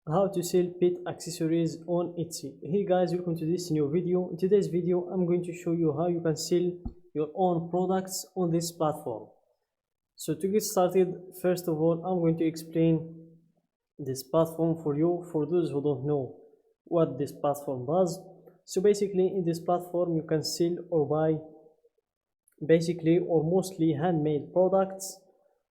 how to sell pet accessories on Etsy. Hey guys, welcome to this new video. In today's video I'm going to show you how you can sell your own products on this platform. So to get started, first of all I'm going to explain this platform for you, for those who don't know what this platform does. So basically in this platform you can sell or buy basically or mostly handmade products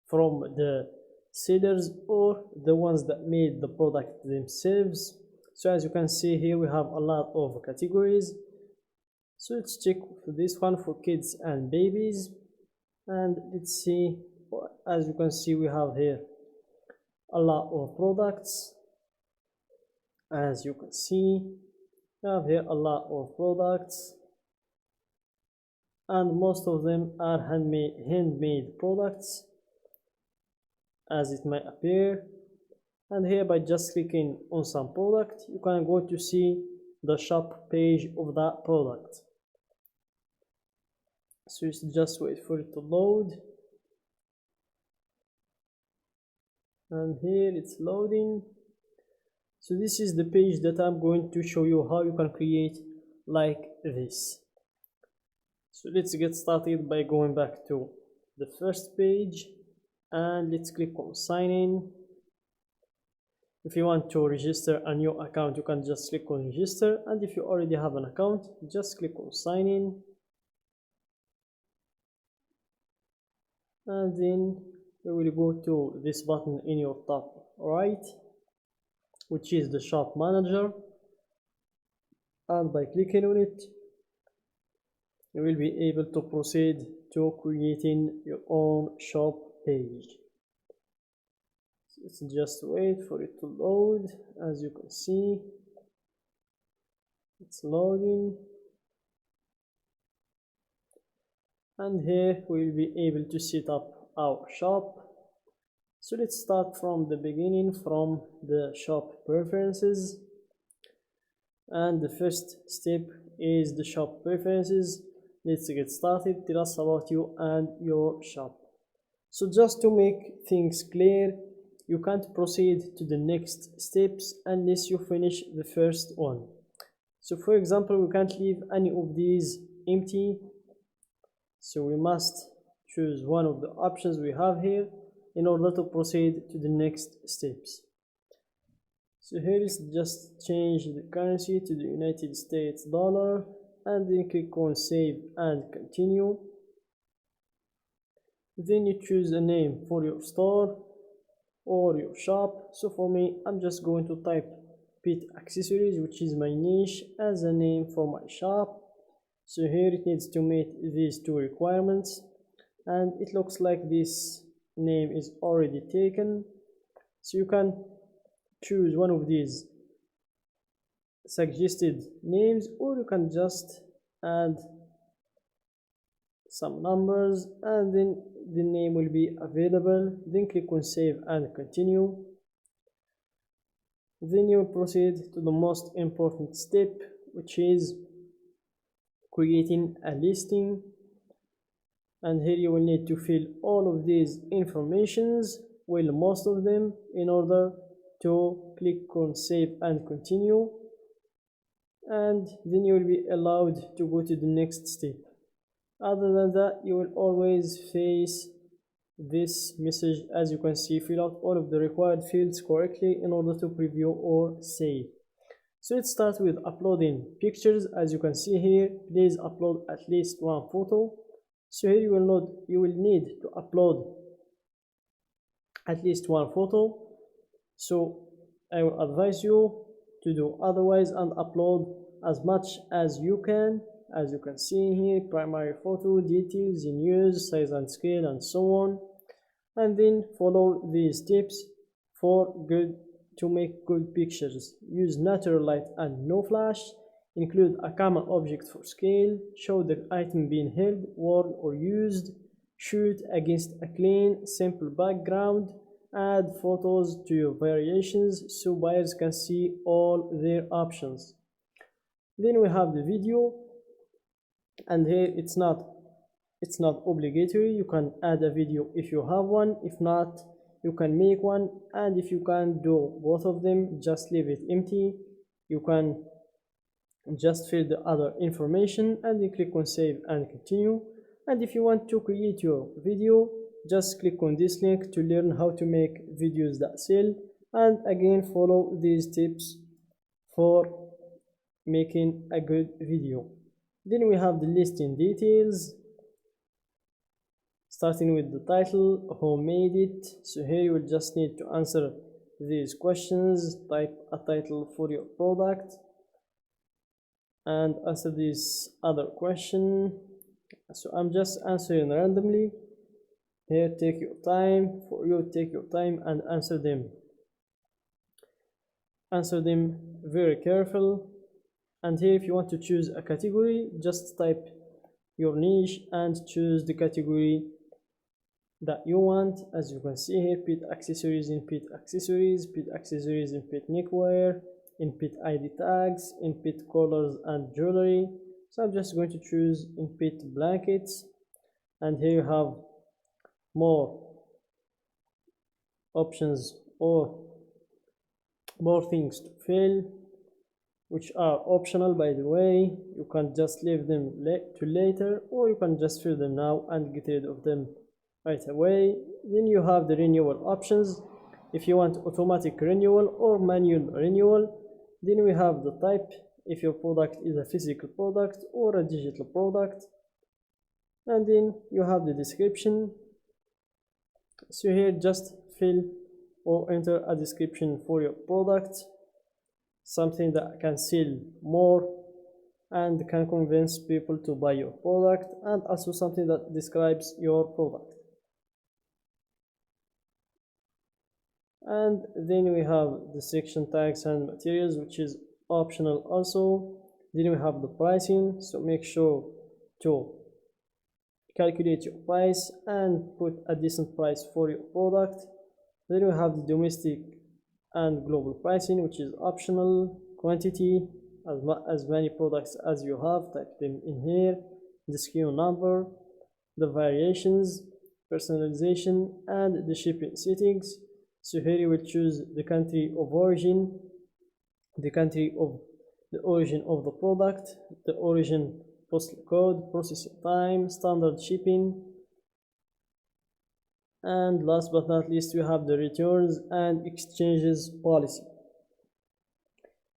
from the sellers or the ones that made the product themselves. So as you can see here we have a lot of categories. So let's check for this one for kids and babies, and let's see. As you can see we have here a lot of products. As you can see we have here a lot of products, and most of them are handmade products as it might appear. And here by just clicking on some product you can go to see the shop page of that product. So just wait for it to load, and here it's loading. So this is the page that I'm going to show you how you can create like this. So let's get started by going back to the first page, and let's click on sign in. If you want to register a new account you can just click on register, and if you already have an account just click on sign in, and then you will go to this button in your top right, which is the shop manager, and by clicking on it you will be able to proceed to creating your own shop page. So let's just wait for it to load. As you can see it's loading, and here we will be able to set up our shop. So let's start from the beginning, from the shop preferences, and the first step is the shop preferences. Let's get started. Tell us about you and your shop. So just to make things clear, you can't proceed to the next steps unless you finish the first one. So for example we can't leave any of these empty, so we must choose one of the options we have here in order to proceed to the next steps. So here let's just change the currency to the United States dollar, and then click on save and continue. Then you choose a name for your store or your shop. So for me I'm just going to type pet accessories, which is my niche, as a name for my shop. So here it needs to meet these two requirements, and it looks like this name is already taken. So you can choose one of these suggested names, or you can just add some numbers and then the name will be available. Then click on save and continue. Then you will proceed to the most important step, which is creating a listing, and here you will need to fill all of these informations, well most of them, in order to click on save and continue, and then you will be allowed to go to the next step. Other than that you will always face this message. As you can see, fill out all of the required fields correctly in order to preview or save. So let's start with uploading pictures. As you can see here, please upload at least one photo. So here you will need to upload at least one photo. So I will advise you to do otherwise and upload as much as you can. As you can see here, primary photo, details in use, size and scale, and so on. And then follow these tips to make good pictures. Use natural light and no flash. Include a common object for scale. Show the item being held, worn, or used. Shoot against a clean, simple background. Add photos to your variations so buyers can see all their options. Then we have the video, and here it's not obligatory. You can add a video if you have one. If not, you can make one, and if you can't do both of them, just leave it empty. You can just fill the other information and then click on save and continue. And if you want to create your video, just click on this link to learn how to make videos that sell, and again follow these tips for making a good video. Then we have the listing details, starting with the title, who made it. So here you will just need to answer these questions, type a title for your product and answer this other question. So I'm just answering randomly. Here, take your time. For you, take your time and answer them. Answer them very careful. And here, if you want to choose a category, just type your niche and choose the category that you want. As you can see here, pet accessories in pet accessories, pet accessories in pet neckwear, in pet ID tags, in pet collars and jewelry. So I'm just going to choose in pet blankets, and here you have more options or more things to fill, which are optional, by the way. You can just leave them to later, or you can just fill them now and get rid of them right away. Then you have the renewal options, if you want automatic renewal or manual renewal. Then we have the type, if your product is a physical product or a digital product. And then you have the description. So here, just fill or enter a description for your product, something that can sell more and can convince people to buy your product, and also something that describes your product. And then we have the section tags and materials, which is optional also. Then we have the pricing, so make sure to calculate your price and put a decent price for your product. Then we have the domestic and global pricing, which is optional. Quantity, as many products as you have, type them in here. The SKU number, the variations, personalization, and the shipping settings. So here you will choose the country of origin, the country of the origin of the product, the origin postal code, processing time, standard shipping, and last but not least we have the returns and exchanges policy.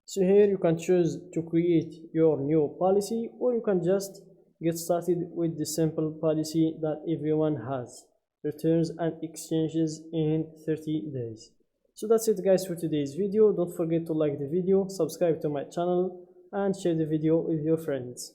So here you can choose to create your new policy, or you can just get started with the simple policy that everyone has: returns and exchanges in 30 days. So that's it guys for today's video. Don't forget to like the video, subscribe to my channel, and share the video with your friends.